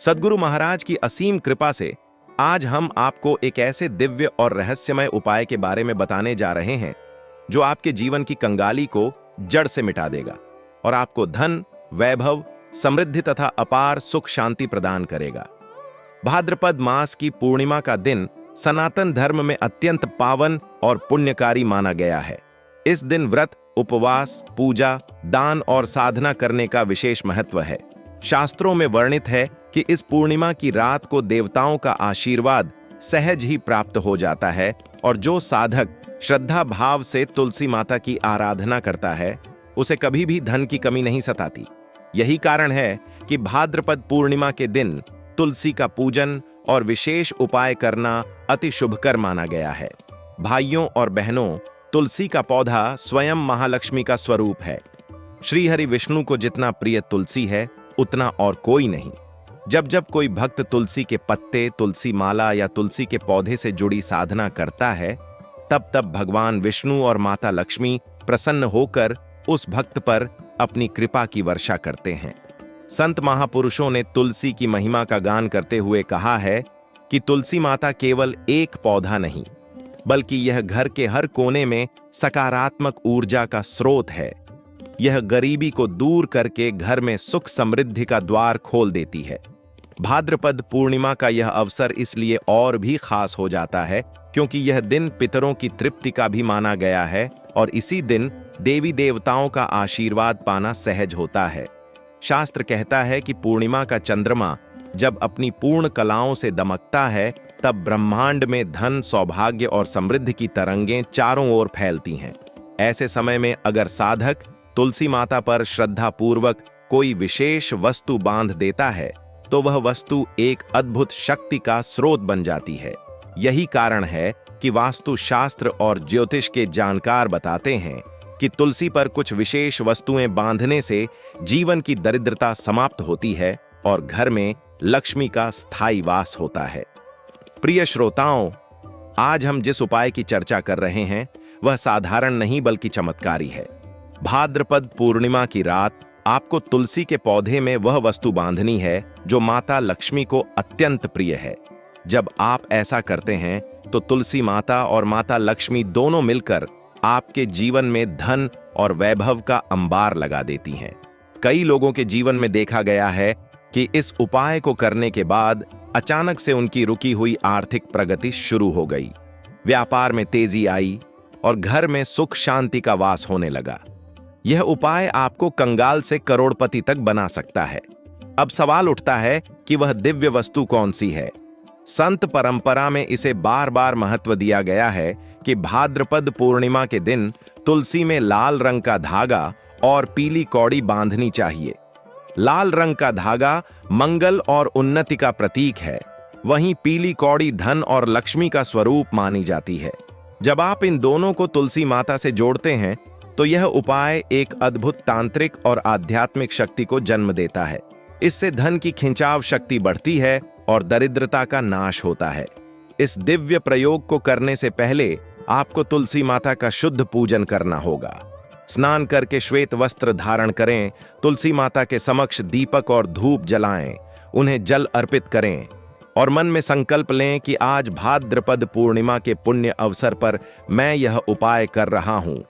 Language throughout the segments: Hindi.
सद्गुरु महाराज की असीम कृपा से आज हम आपको एक ऐसे दिव्य और रहस्यमय उपाय के बारे में बताने जा रहे हैं जो आपके जीवन की कंगाली को जड़ से मिटा देगा और आपको धन, वैभव, समृद्धि तथा अपार सुख शांति प्रदान करेगा। भाद्रपद मास की पूर्णिमा का दिन सनातन धर्म में अत्यंत पावन और पुण्यकारी माना गया है। इस दिन व्रत, उपवास, पूजा, दान और साधना करने का विशेष महत्व है। शास्त्रों में वर्णित है कि इस पूर्णिमा की रात को देवताओं का आशीर्वाद सहज ही प्राप्त हो जाता है और जो साधक श्रद्धा भाव से तुलसी माता की आराधना करता है उसे कभी भी धन की कमी नहीं सताती। यही कारण है कि भाद्रपद पूर्णिमा के दिन तुलसी का पूजन और विशेष उपाय करना अति शुभकर माना गया है। भाइयों और बहनों, तुलसी का पौधा स्वयं महालक्ष्मी का स्वरूप है। श्री हरि विष्णु को जितना प्रिय तुलसी है उतना और कोई नहीं। जब जब कोई भक्त तुलसी के पत्ते, तुलसी माला या तुलसी के पौधे से जुड़ी साधना करता है तब तब भगवान विष्णु और माता लक्ष्मी प्रसन्न होकर उस भक्त पर अपनी कृपा की वर्षा करते हैं। संत महापुरुषों ने तुलसी की महिमा का गान करते हुए कहा है कि तुलसी माता केवल एक पौधा नहीं बल्कि यह घर के हर कोने में सकारात्मक ऊर्जा का स्रोत है। यह गरीबी को दूर करके घर में सुख समृद्धि का द्वार खोल देती है। भाद्रपद पूर्णिमा का यह अवसर इसलिए और भी खास हो जाता है क्योंकि यह दिन पितरों की तृप्ति का भी माना गया है और इसी दिन देवी देवताओं का आशीर्वाद पाना सहज होता है। शास्त्र कहता है कि पूर्णिमा का चंद्रमा जब अपनी पूर्ण कलाओं से दमकता है तब ब्रह्मांड में धन, सौभाग्य और समृद्धि की तरंगें चारों ओर फैलती हैं। ऐसे समय में अगर साधक तुलसी माता पर श्रद्धा पूर्वक कोई विशेष वस्तु बांध देता है तो वह वस्तु एक अद्भुत शक्ति का स्रोत बन जाती है। यही कारण है कि वास्तु शास्त्र और ज्योतिष के जानकार बताते हैं कि तुलसी पर कुछ विशेष वस्तुएं बांधने से जीवन की दरिद्रता समाप्त होती है और घर में लक्ष्मी का स्थायी वास होता है। प्रिय श्रोताओं, आज हम जिस उपाय की चर्चा कर रहे हैं वह साधारण नहीं बल्कि चमत्कारी है। भाद्रपद पूर्णिमा की रात आपको तुलसी के पौधे में वह वस्तु बांधनी है जो माता लक्ष्मी को अत्यंत प्रिय है। जब आप ऐसा करते हैं तो तुलसी माता और माता लक्ष्मी दोनों मिलकर आपके जीवन में धन और वैभव का अंबार लगा देती हैं। कई लोगों के जीवन में देखा गया है कि इस उपाय को करने के बाद अचानक से उनकी रुकी हुई आर्थिक प्रगति शुरू हो गई, व्यापार में तेजी आई और घर में सुख शांति का वास होने लगा। यह उपाय आपको कंगाल से करोड़पति तक बना सकता है। अब सवाल उठता है कि वह दिव्य वस्तु कौन सी है। संत परंपरा में इसे बार बार महत्व दिया गया है कि भाद्रपद पूर्णिमा के दिन तुलसी में लाल रंग का धागा और पीली कौड़ी बांधनी चाहिए। लाल रंग का धागा मंगल और उन्नति का प्रतीक है, वहीं पीली कौड़ी धन और लक्ष्मी का स्वरूप मानी जाती है। जब आप इन दोनों को तुलसी माता से जोड़ते हैं तो यह उपाय एक अद्भुत तांत्रिक और आध्यात्मिक शक्ति को जन्म देता है। इससे धन की खिंचाव शक्ति बढ़ती है और दरिद्रता का नाश होता है। इस दिव्य प्रयोग को करने से पहले आपको तुलसी माता का शुद्ध पूजन करना होगा। स्नान करके श्वेत वस्त्र धारण करें, तुलसी माता के समक्ष दीपक और धूप जलाएं, उन्हें जल अर्पित करें और मन में संकल्प लें कि आज भाद्रपद पूर्णिमा के पुण्य अवसर पर मैं यह उपाय कर रहा हूं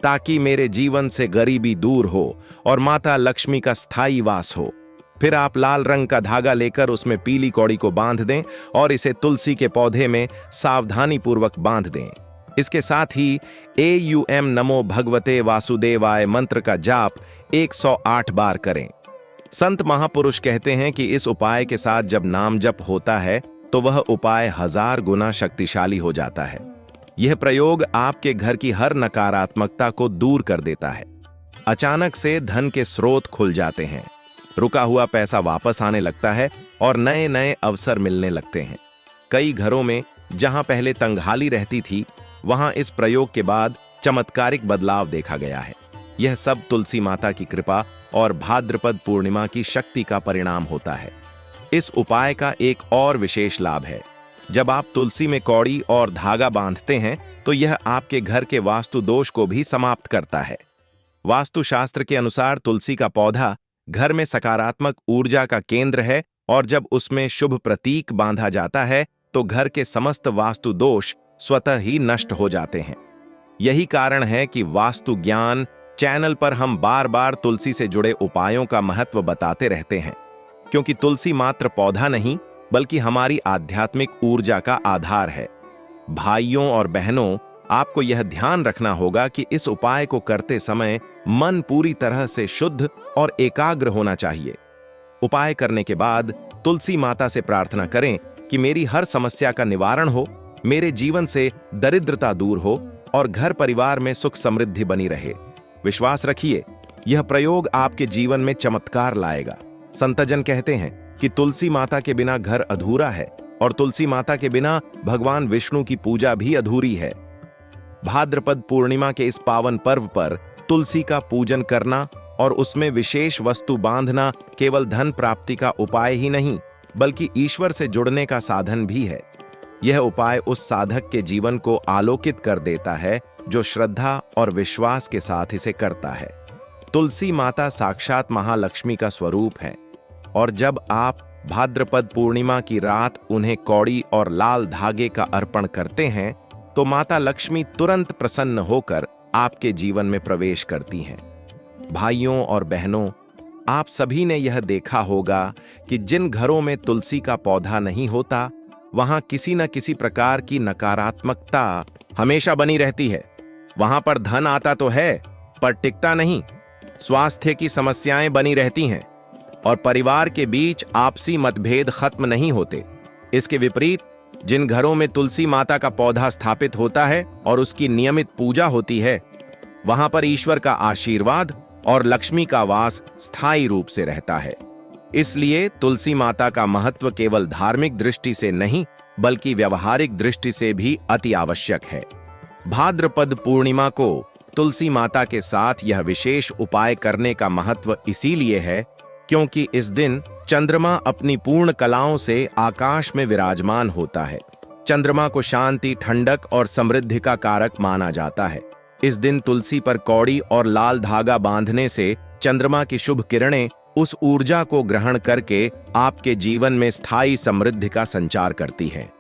ताकि मेरे जीवन से गरीबी दूर हो और माता लक्ष्मी का स्थायी वास हो। फिर आप लाल रंग का धागा लेकर उसमें पीली कौड़ी को बांध दें और इसे तुलसी के पौधे में सावधानी पूर्वक बांध दें। इसके साथ ही AUM नमो भगवते वासुदेवाय मंत्र का जाप 108 बार करें। संत महापुरुष कहते हैं कि इस उपाय के साथ जब नाम जप होता है तो वह उपाय 1000 गुना शक्तिशाली हो जाता है। यह प्रयोग आपके घर की हर नकारात्मकता को दूर कर देता है। अचानक से धन के स्रोत खुल जाते हैं, रुका हुआ पैसा वापस आने लगता है और नए नए अवसर मिलने लगते हैं। कई घरों में जहां पहले तंगहाली रहती थी वहां इस प्रयोग के बाद चमत्कारिक बदलाव देखा गया है। यह सब तुलसी माता की कृपा और भाद्रपद पूर्णिमा की शक्ति का परिणाम होता है। इस उपाय का एक और विशेष लाभ है। जब आप तुलसी में कौड़ी और धागा बांधते हैं तो यह आपके घर के वास्तु दोष को भी समाप्त करता है। वास्तुशास्त्र के अनुसार तुलसी का पौधा घर में सकारात्मक ऊर्जा का केंद्र है और जब उसमें शुभ प्रतीक बांधा जाता है तो घर के समस्त वास्तु दोष स्वतः ही नष्ट हो जाते हैं। यही कारण है कि वास्तु ज्ञान चैनल पर हम बार बार तुलसी से जुड़े उपायों का महत्व बताते रहते हैं, क्योंकि तुलसी मात्र पौधा नहीं बल्कि हमारी आध्यात्मिक ऊर्जा का आधार है। भाइयों और बहनों, आपको यह ध्यान रखना होगा कि इस उपाय को करते समय मन पूरी तरह से शुद्ध और एकाग्र होना चाहिए। उपाय करने के बाद तुलसी माता से प्रार्थना करें कि मेरी हर समस्या का निवारण हो, मेरे जीवन से दरिद्रता दूर हो और घर परिवार में सुख समृद्धि बनी रहे। विश्वास रखिए, यह प्रयोग आपके जीवन में चमत्कार लाएगा। संतजन कहते हैं कि तुलसी माता के बिना घर अधूरा है और तुलसी माता के बिना भगवान विष्णु की पूजा भी अधूरी है। भाद्रपद पूर्णिमा के इस पावन पर्व पर तुलसी का पूजन करना और उसमें विशेष वस्तु बांधना केवल धन प्राप्ति का उपाय ही नहीं बल्कि ईश्वर से जुड़ने का साधन भी है। यह उपाय उस साधक के जीवन को आलोकित कर देता है जो श्रद्धा और विश्वास के साथ इसे करता है। तुलसी माता साक्षात महालक्ष्मी का स्वरूप है और जब आप भाद्रपद पूर्णिमा की रात उन्हें कौड़ी और लाल धागे का अर्पण करते हैं तो माता लक्ष्मी तुरंत प्रसन्न होकर आपके जीवन में प्रवेश करती हैं। भाइयों और बहनों, आप सभी ने यह देखा होगा कि जिन घरों में तुलसी का पौधा नहीं होता वहां किसी न किसी प्रकार की नकारात्मकता हमेशा बनी रहती है। वहां पर धन आता तो है पर टिकता नहीं, स्वास्थ्य की समस्याएं बनी रहती हैं और परिवार के बीच आपसी मतभेद खत्म नहीं होते। इसके विपरीत जिन घरों में तुलसी माता का पौधा स्थापित होता है और उसकी नियमित पूजा होती है, वहां पर ईश्वर का आशीर्वाद और लक्ष्मी का वास स्थायी रूप से रहता है। इसलिए तुलसी माता का महत्व केवल धार्मिक दृष्टि से नहीं बल्कि व्यवहारिक दृष्टि से भी अति आवश्यक है। भाद्रपद पूर्णिमा को तुलसी माता के साथ यह विशेष उपाय करने का महत्व इसीलिए है क्योंकि इस दिन चंद्रमा अपनी पूर्ण कलाओं से आकाश में विराजमान होता है। चंद्रमा को शांति, ठंडक और समृद्धि का कारक माना जाता है। इस दिन तुलसी पर कौड़ी और लाल धागा बांधने से चंद्रमा की शुभ किरणें उस ऊर्जा को ग्रहण करके आपके जीवन में स्थायी समृद्धि का संचार करती हैं।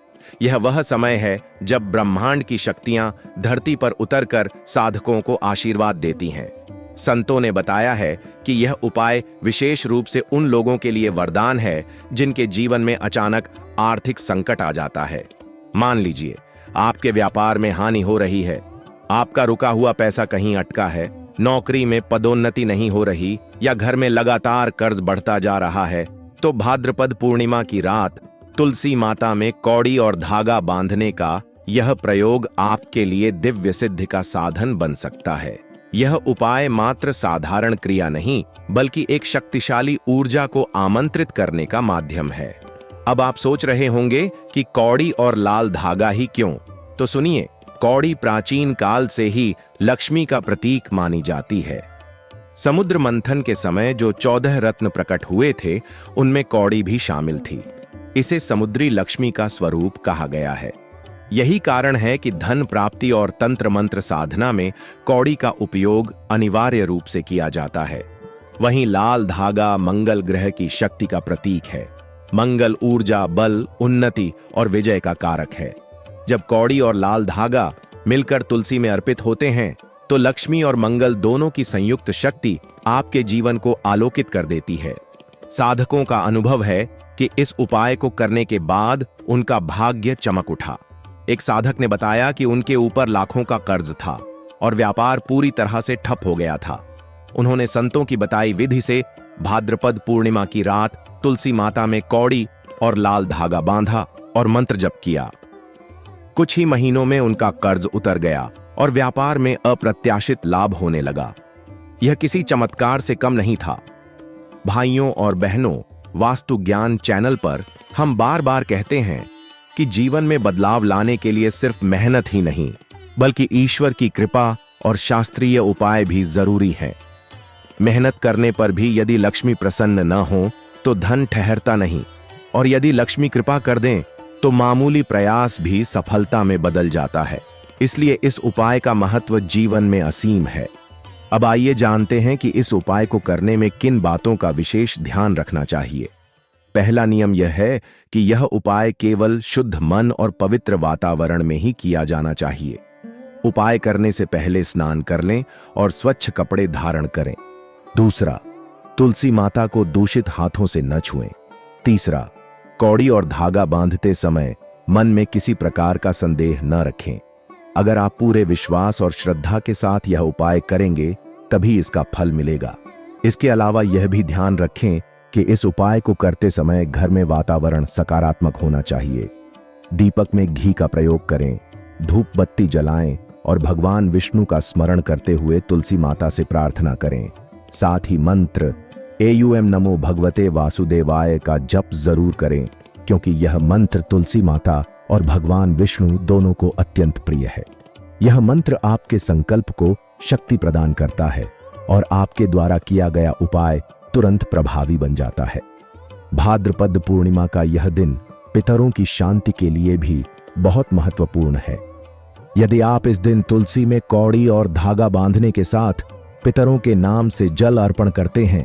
यह वह समय है जब ब्रह्मांड की शक्तियां धरती पर उतरकर साधकों को आशीर्वाद देती हैं। संतों ने बताया है कि यह उपाय विशेष रूप से उन लोगों के लिए वरदान है जिनके जीवन में अचानक आर्थिक संकट आ जाता है। मान लीजिए आपके व्यापार में हानि हो रही है, आपका रुका हुआ पैसा कहीं अटका है, नौकरी में पदोन्नति नहीं हो रही या घर में लगातार कर्ज बढ़ता जा रहा है, तो भाद्रपद पूर्णिमा की रात तुलसी माता में कौड़ी और धागा बांधने का यह प्रयोग आपके लिए दिव्य सिद्धि का साधन बन सकता है। यह उपाय मात्र साधारण क्रिया नहीं बल्कि एक शक्तिशाली ऊर्जा को आमंत्रित करने का माध्यम है। अब आप सोच रहे होंगे कि कौड़ी और लाल धागा ही क्यों? तो सुनिए, कौड़ी प्राचीन काल से ही लक्ष्मी का प्रतीक मानी जाती है। समुद्र मंथन के समय जो 14 रत्न प्रकट हुए थे उनमें कौड़ी भी शामिल थी। इसे समुद्री लक्ष्मी का स्वरूप कहा गया है। यही कारण है कि धन प्राप्ति और तंत्र मंत्र साधना में कौड़ी का उपयोग अनिवार्य रूप से किया जाता है। वहीं लाल धागा मंगल ग्रह की शक्ति का प्रतीक है। मंगल ऊर्जा, बल, उन्नति और विजय का कारक है। जब कौड़ी और लाल धागा मिलकर तुलसी में अर्पित होते हैं तो लक्ष्मी और मंगल दोनों की संयुक्त शक्ति आपके जीवन को आलोकित कर देती है। साधकों का अनुभव है कि इस उपाय को करने के बाद उनका भाग्य चमक उठा। एक साधक ने बताया कि उनके ऊपर लाखों का कर्ज था और व्यापार पूरी तरह से ठप हो गया था। उन्होंने संतों की बताई विधि से भाद्रपद पूर्णिमा की रात तुलसी माता में कौड़ी और लाल धागा बांधा और मंत्र जप किया। कुछ ही महीनों में उनका कर्ज उतर गया और व्यापार में अप्रत्याशित लाभ होने लगा। यह किसी चमत्कार से कम नहीं था। भाइयों और बहनों, वास्तु ज्ञान चैनल पर हम बार बार कहते हैं कि जीवन में बदलाव लाने के लिए सिर्फ मेहनत ही नहीं बल्कि ईश्वर की कृपा और शास्त्रीय उपाय भी जरूरी है। मेहनत करने पर भी यदि लक्ष्मी प्रसन्न न हो तो धन ठहरता नहीं, और यदि लक्ष्मी कृपा कर दें तो मामूली प्रयास भी सफलता में बदल जाता है। इसलिए इस उपाय का महत्व जीवन में असीम है। अब आइए जानते हैं कि इस उपाय को करने में किन बातों का विशेष ध्यान रखना चाहिए। पहला नियम यह है कि यह उपाय केवल शुद्ध मन और पवित्र वातावरण में ही किया जाना चाहिए। उपाय करने से पहले स्नान कर लें और स्वच्छ कपड़े धारण करें। दूसरा, तुलसी माता को दूषित हाथों से न छुएं। तीसरा, कौड़ी और धागा बांधते समय मन में किसी प्रकार का संदेह न रखें। अगर आप पूरे विश्वास और श्रद्धा के साथ यह उपाय करेंगे तभी इसका फल मिलेगा। इसके अलावा यह भी ध्यान रखें कि इस उपाय को करते समय घर में वातावरण सकारात्मक होना चाहिए। दीपक में घी का प्रयोग करें, धूप बत्ती जलाएं और भगवान विष्णु का स्मरण करते हुए तुलसी माता से प्रार्थना करें। साथ ही मंत्र एयूएम नमो भगवते वासुदेवाय का जप जरूर करें, क्योंकि यह मंत्र तुलसी माता और भगवान विष्णु दोनों को अत्यंत प्रिय है। यह मंत्र आपके संकल्प को शक्ति प्रदान करता है और आपके द्वारा किया गया उपाय तुरंत प्रभावी बन जाता है। भाद्रपद पूर्णिमा का यह दिन पितरों की शांति के लिए भी बहुत महत्वपूर्ण है। यदि आप इस दिन तुलसी में कौड़ी और धागा बांधने के साथ पितरों के नाम से जल अर्पण करते हैं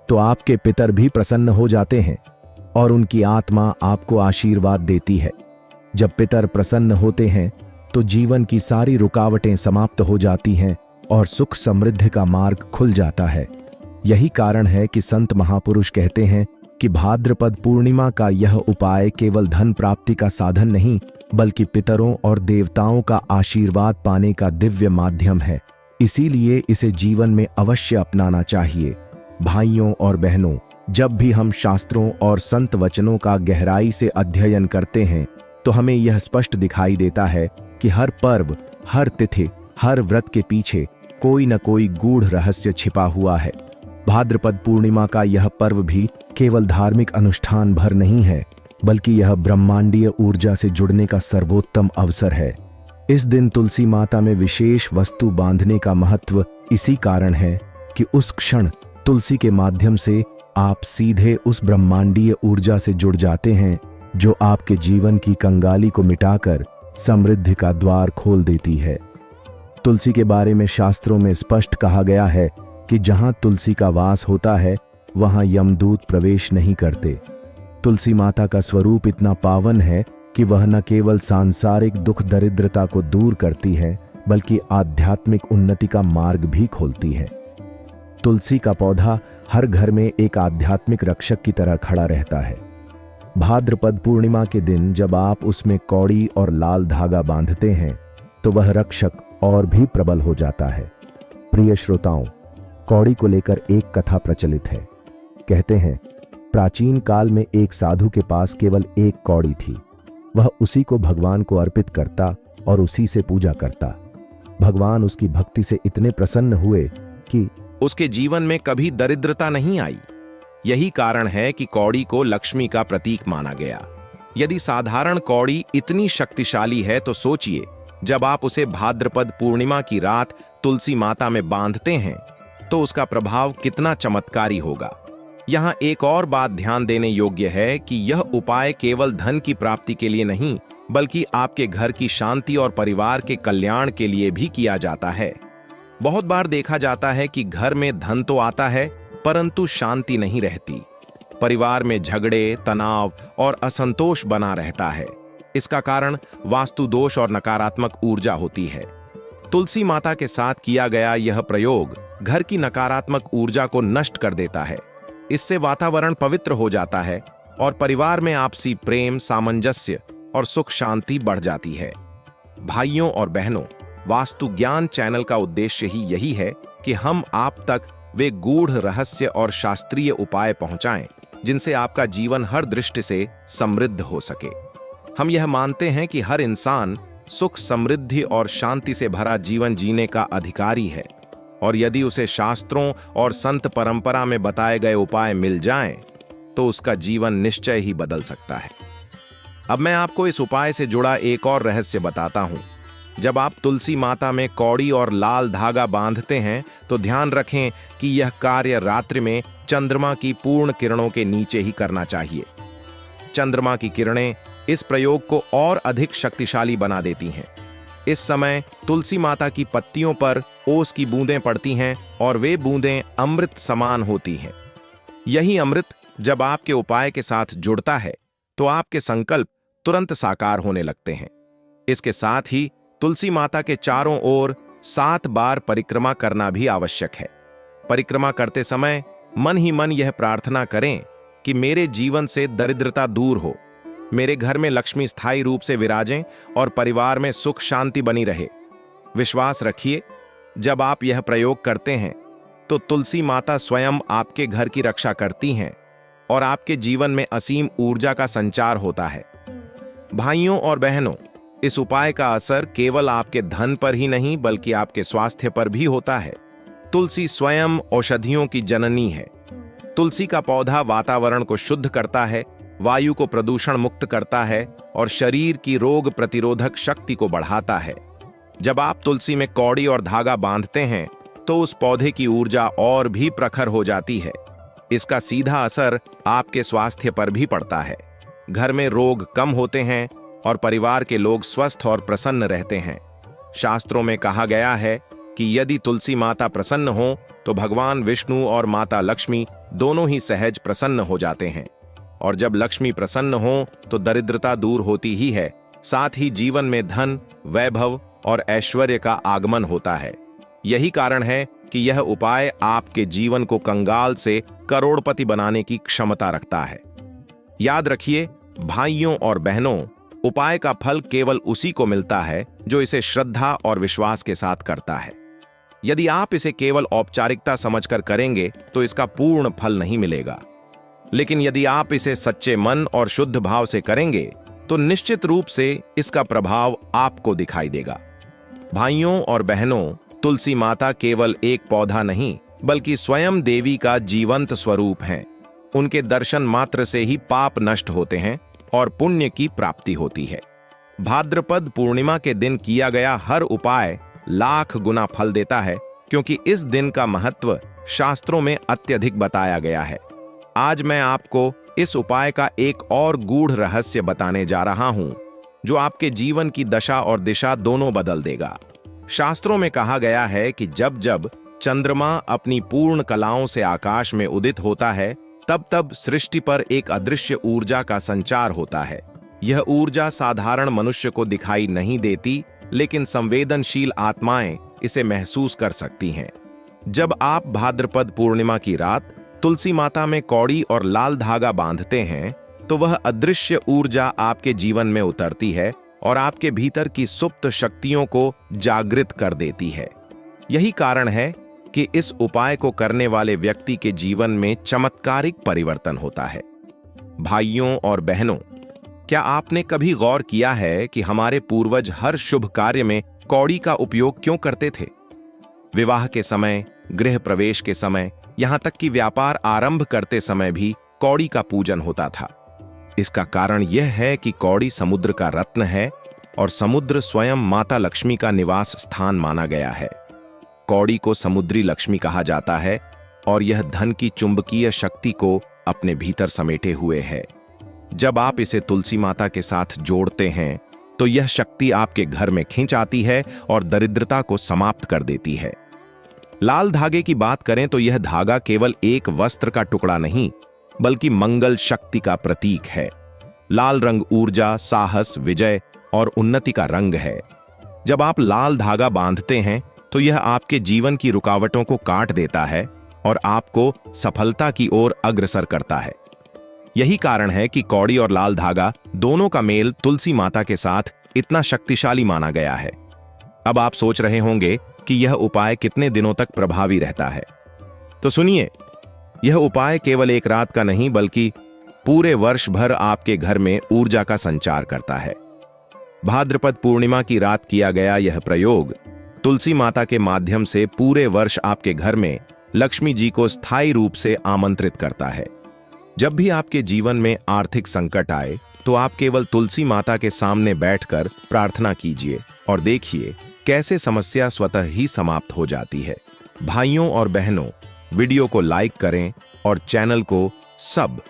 तो आपके पितर भी प्रसन्न हो जाते हैं और उनकी आत्मा आपको आशीर्वाद देती है। जब पितर प्रसन्न होते हैं तो जीवन की सारी रुकावटें समाप्त हो जाती हैं और सुख समृद्धि का मार्ग खुल जाता है। यही कारण है कि संत महापुरुष कहते हैं कि भाद्रपद पूर्णिमा का यह उपाय केवल धन प्राप्ति का साधन नहीं, बल्कि पितरों और देवताओं का आशीर्वाद पाने का दिव्य माध्यम है। इसीलिए इसे जीवन में अवश्य अपनाना चाहिए। भाइयों और बहनों, जब भी हम शास्त्रों और संत वचनों का गहराई से अध्ययन करते हैं तो हमें यह स्पष्ट दिखाई देता है कि हर पर्व, हर तिथि, हर व्रत के पीछे कोई न कोई गूढ़ रहस्य छिपा हुआ है। भाद्रपद पूर्णिमा का यह पर्व भी केवल धार्मिक अनुष्ठान भर नहीं है, बल्कि यह ब्रह्मांडीय ऊर्जा से जुड़ने का सर्वोत्तम अवसर है। इस दिन तुलसी माता में विशेष वस्तु बांधने का महत्व इसी कारण है कि उस क्षण तुलसी के माध्यम से आप सीधे उस ब्रह्मांडीय ऊर्जा से जुड़ जाते हैं जो आपके जीवन की कंगाली को मिटाकर समृद्धि का द्वार खोल देती है। तुलसी के बारे में शास्त्रों में स्पष्ट कहा गया है कि जहां तुलसी का वास होता है वहां यमदूत प्रवेश नहीं करते। तुलसी माता का स्वरूप इतना पावन है कि वह न केवल सांसारिक दुख दरिद्रता को दूर करती है, बल्कि आध्यात्मिक उन्नति का मार्ग भी खोलती है। तुलसी का पौधा हर घर में एक आध्यात्मिक रक्षक की तरह खड़ा रहता है। भाद्रपद पूर्णिमा के दिन जब आप उसमें कौड़ी और लाल धागा बांधते हैं तो वह रक्षक और भी प्रबल हो जाता है। प्रिय श्रोताओं, कौड़ी को लेकर एक कथा प्रचलित है। कहते हैं, प्राचीन काल में एक साधु के पास केवल एक कौड़ी थी। वह उसी को भगवान को अर्पित करता और उसी से पूजा करता। भगवान उसकी भक्ति से इतने प्रसन्न हुए कि उसके जीवन में कभी दरिद्रता नहीं आई। यही कारण है कि कौड़ी को लक्ष्मी का प्रतीक माना गया। यदि साधारण कौड़ी इतनी शक्तिशाली है तो सोचिए, जब आप उसे भाद्रपद पूर्णिमा की रात तुलसी माता में बांधते हैं तो उसका प्रभाव कितना चमत्कारी होगा। यहाँ एक और बात ध्यान देने योग्य है कि यह उपाय केवल धन की प्राप्ति के लिए नहीं, बल्कि आपके घर की शांति और परिवार के कल्याण के लिए भी किया जाता है। बहुत बार देखा जाता है कि घर में धन तो आता है परंतु शांति नहीं रहती। परिवार में झगड़े, तनाव और असंतोष बना रहता है। इसका कारण वास्तु दोष और नकारात्मक ऊर्जा होती है। तुलसी माता के साथ किया गया यह प्रयोग घर की नकारात्मक ऊर्जा को नष्ट कर देता है। इससे वातावरण पवित्र हो जाता है और परिवार में आपसी प्रेम, सामंजस्य और सुख शांति बढ़ जाती है। भाइयों और बहनों, वास्तु ज्ञान चैनल का उद्देश्य ही यही है कि हम आप तक वे गूढ़ रहस्य और शास्त्रीय उपाय पहुंचाएं जिनसे आपका जीवन हर दृष्टि से समृद्ध हो सके। हम यह मानते हैं कि हर इंसान सुख, समृद्धि और शांति से भरा जीवन जीने का अधिकारी है, और यदि उसे शास्त्रों और संत परंपरा में बताए गए उपाय मिल जाएं, तो उसका जीवन निश्चय ही बदल सकता है। अब मैं आपको इस उपाय से जुड़ा एक और रहस्य बताता हूं। जब आप तुलसी माता में कौड़ी और लाल धागा बांधते हैं तो ध्यान रखें कि यह कार्य रात्रि में चंद्रमा की पूर्ण किरणों के नीचे ही करना चाहिए। चंद्रमा की किरणें इस प्रयोग को और अधिक शक्तिशाली बना देती हैं। इस समय तुलसी माता की पत्तियों पर ओस की बूंदें पड़ती हैं और वे बूंदें अमृत समान होती हैं। यही अमृत जब आपके उपाय के साथ जुड़ता है तो आपके संकल्प तुरंत साकार होने लगते हैं। इसके साथ ही तुलसी माता के चारों ओर 7 बार परिक्रमा करना भी आवश्यक है। परिक्रमा करते समय मन ही मन यह प्रार्थना करें कि मेरे जीवन से दरिद्रता दूर हो, मेरे घर में लक्ष्मी स्थायी रूप से विराजें और परिवार में सुख शांति बनी रहे। विश्वास रखिए, जब आप यह प्रयोग करते हैं तो तुलसी माता स्वयं आपके घर की रक्षा करती हैं और आपके जीवन में असीम ऊर्जा का संचार होता है। भाइयों और बहनों, इस उपाय का असर केवल आपके धन पर ही नहीं बल्कि आपके स्वास्थ्य पर भी होता है। तुलसी स्वयं औषधियों की जननी है। तुलसी का पौधा वातावरण को शुद्ध करता है, वायु को प्रदूषण मुक्त करता है और शरीर की रोग प्रतिरोधक शक्ति को बढ़ाता है। जब आप तुलसी में कौड़ी और धागा बांधते हैं तो उस पौधे की ऊर्जा और भी प्रखर हो जाती है। इसका सीधा असर आपके स्वास्थ्य पर भी पड़ता है। घर में रोग कम होते हैं और परिवार के लोग स्वस्थ और प्रसन्न रहते हैं। शास्त्रों में कहा गया है कि यदि तुलसी माता प्रसन्न हो तो भगवान विष्णु और माता लक्ष्मी दोनों ही सहज प्रसन्न हो जाते हैं। और जब लक्ष्मी प्रसन्न हो तो दरिद्रता दूर होती ही है, साथ ही जीवन में धन, वैभव और ऐश्वर्य का आगमन होता है। यही कारण है कि यह उपाय आपके जीवन को कंगाल से करोड़पति बनाने की क्षमता रखता है। याद रखिए भाइयों और बहनों, उपाय का फल केवल उसी को मिलता है जो इसे श्रद्धा और विश्वास के साथ करता है। यदि आप इसे केवल औपचारिकता समझकर करेंगे तो इसका पूर्ण फल नहीं मिलेगा, लेकिन यदि आप इसे सच्चे मन और शुद्ध भाव से करेंगे तो निश्चित रूप से इसका प्रभाव आपको दिखाई देगा। भाइयों और बहनों, तुलसी माता केवल एक पौधा नहीं बल्कि स्वयं देवी का जीवंत स्वरूप हैं। उनके दर्शन मात्र से ही पाप नष्ट होते हैं और पुण्य की प्राप्ति होती है। भाद्रपद पूर्णिमा के दिन किया गया हर उपाय लाख गुना फल देता है, क्योंकि इस दिन का महत्व शास्त्रों में अत्यधिक बताया गया है। आज मैं आपको इस उपाय का एक और गूढ़ रहस्य बताने जा रहा हूं, जो आपके जीवन की दशा और दिशा दोनों बदल देगा। शास्त्रों में कहा गया है कि जब जब चंद्रमा अपनी पूर्ण कलाओं से आकाश में उदित होता है, तब तब सृष्टि पर एक अदृश्य ऊर्जा का संचार होता है। यह ऊर्जा साधारण मनुष्य को दिखाई नहीं देती, लेकिन संवेदनशील आत्माएं इसे महसूस कर सकती हैं। जब आप भाद्रपद पूर्णिमा की रात तुलसी माता में कौड़ी और लाल धागा बांधते हैं तो वह अदृश्य ऊर्जा आपके जीवन में उतरती है और आपके भीतर की सुप्त शक्तियों को जागृत कर देती है। यही कारण है कि इस उपाय को करने वाले व्यक्ति के जीवन में चमत्कारिक परिवर्तन होता है। भाइयों और बहनों, क्या आपने कभी गौर किया है कि हमारे पूर्वज हर शुभ कार्य में कौड़ी का उपयोग क्यों करते थे? विवाह के समय, गृह प्रवेश के समय, यहां तक कि व्यापार आरंभ करते समय भी कौड़ी का पूजन होता था। इसका कारण यह है कि कौड़ी समुद्र का रत्न है और समुद्र स्वयं माता लक्ष्मी का निवास स्थान माना गया है। कौड़ी को समुद्री लक्ष्मी कहा जाता है और यह धन की चुंबकीय शक्ति को अपने भीतर समेटे हुए है। जब आप इसे तुलसी माता के साथ जोड़ते हैं तो यह शक्ति आपके घर में खिंच आती है और दरिद्रता को समाप्त कर देती है। लाल धागे की बात करें तो यह धागा केवल एक वस्त्र का टुकड़ा नहीं बल्कि मंगल शक्ति का प्रतीक है। लाल रंग ऊर्जा, साहस, विजय और उन्नति का रंग है। जब आप लाल धागा बांधते हैं तो यह आपके जीवन की रुकावटों को काट देता है और आपको सफलता की ओर अग्रसर करता है। यही कारण है कि कौड़ी और लाल धागा दोनों का मेल तुलसी माता के साथ इतना शक्तिशाली माना गया है। अब आप सोच रहे होंगे कि यह उपाय कितने दिनों तक प्रभावी रहता है। तो सुनिए, यह उपाय केवल एक रात का नहीं बल्कि पूरे वर्ष भर आपके घर में ऊर्जा का संचार करता है। भाद्रपद पूर्णिमा की रात किया गया यह प्रयोग तुलसी माता के माध्यम से पूरे वर्ष आपके घर में लक्ष्मी जी को स्थायी रूप से आमंत्रित करता है। जब भी आपके जीवन में आर्थिक संकट आए तो आप केवल तुलसी माता के सामने बैठकर प्रार्थना कीजिए और देखिए कैसे समस्या स्वतः ही समाप्त हो जाती है। भाइयों और बहनों, वीडियो को लाइक करें और चैनल को सब